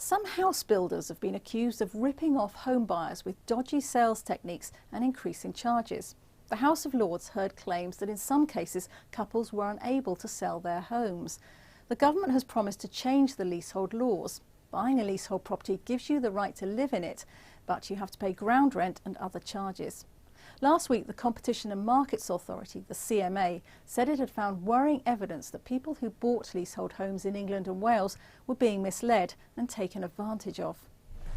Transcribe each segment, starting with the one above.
Some house builders have been accused of ripping off home buyers with dodgy sales techniques and increasing charges. The House of Lords heard claims that in some cases couples were unable to sell their homes. The government has promised to change the leasehold laws. Buying a leasehold property gives you the right to live in it, but you have to pay ground rent and other charges. Last week, the Competition and Markets Authority, the CMA, said it had found worrying evidence that people who bought leasehold homes in England and Wales were being misled and taken advantage of.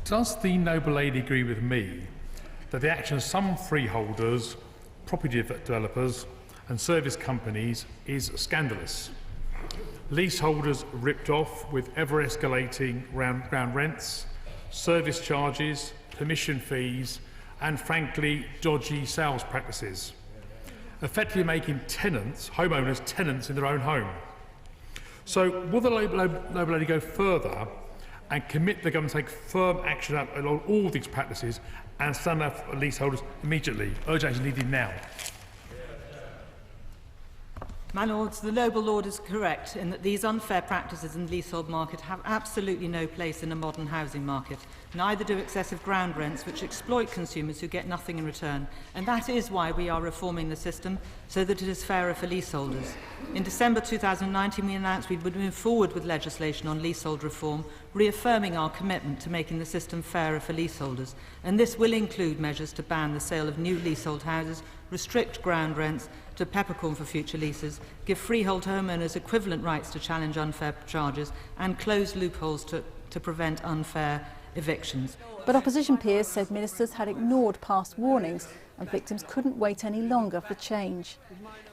Does the noble lady agree with me that the action of some freeholders, property developers and service companies is scandalous? Leaseholders ripped off with ever-escalating ground rents, service charges, permission fees and, frankly, dodgy sales practices, effectively making homeowners tenants in their own home. So will the noble lady go further and commit the government to take firm action on all these practices and stand up for leaseholders immediately? Urgent action needed now. My Lords, the noble lord is correct in that these unfair practices in the leasehold market have absolutely no place in a modern housing market. Neither do excessive ground rents, which exploit consumers who get nothing in return. And that is why we are reforming the system, so that it is fairer for leaseholders. In December 2019, we announced we would move forward with legislation on leasehold reform, reaffirming our commitment to making the system fairer for leaseholders. And this will include measures to ban the sale of new leasehold houses, restrict ground rents to peppercorn for future leases, give freehold homeowners equivalent rights to challenge unfair charges, and close loopholes to prevent unfair evictions. But opposition peers said ministers had ignored past warnings and victims couldn't wait any longer for change.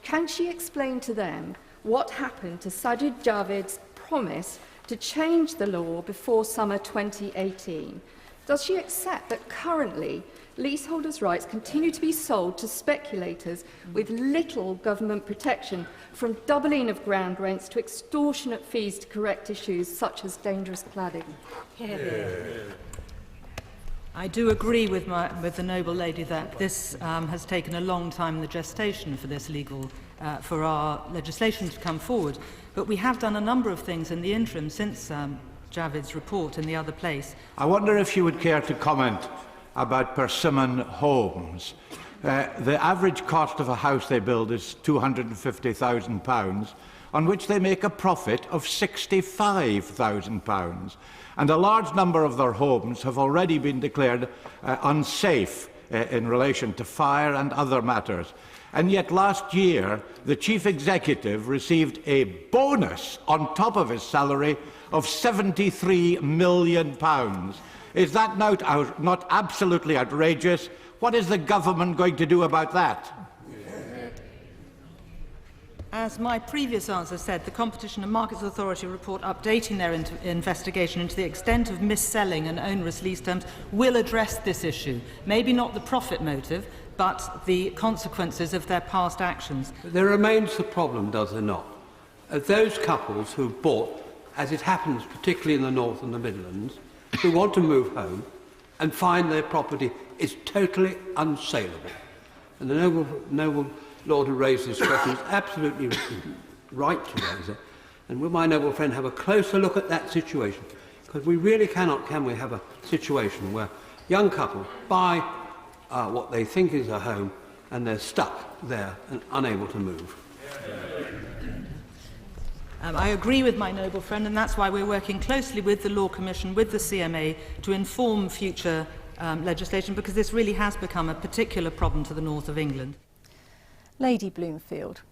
Can she explain to them what happened to Sajid Javid's promise to change the law before summer 2018? Does she accept that currently leaseholders' rights continue to be sold to speculators with little government protection, from doubling of ground rents to extortionate fees to correct issues such as dangerous cladding? I do agree with the noble lady that this has taken a long time in the gestation for this for our legislation to come forward. But we have done a number of things in the interim since Javid's report in the other place. I wonder if you would care to comment about Persimmon Homes. The average cost of a house they build is £250,000, on which they make a profit of £65,000. And a large number of their homes have already been declared unsafe in relation to fire and other matters. And yet last year, the chief executive received a bonus on top of his salary of £73 million. Is that not absolutely outrageous? What is the government going to do about that? As my previous answer said, the Competition and Markets Authority report updating their investigation into the extent of mis-selling and onerous lease terms will address this issue. Maybe not the profit motive, but the consequences of their past actions. There remains the problem, does there not, of those couples who bought, as it happens particularly in the North and the Midlands, who want to move home and find their property is totally unsaleable. And the noble lord who raised this question is absolutely right to raise it. And will my noble friend have a closer look at that situation? Because we really cannot, can we, have a situation where young couples buy what they think is a home and they're stuck there and unable to move. I agree with my noble friend, and that's why we're working closely with the Law Commission, with the CMA, to inform future legislation, because this really has become a particular problem to the north of England. Lady Bloomfield.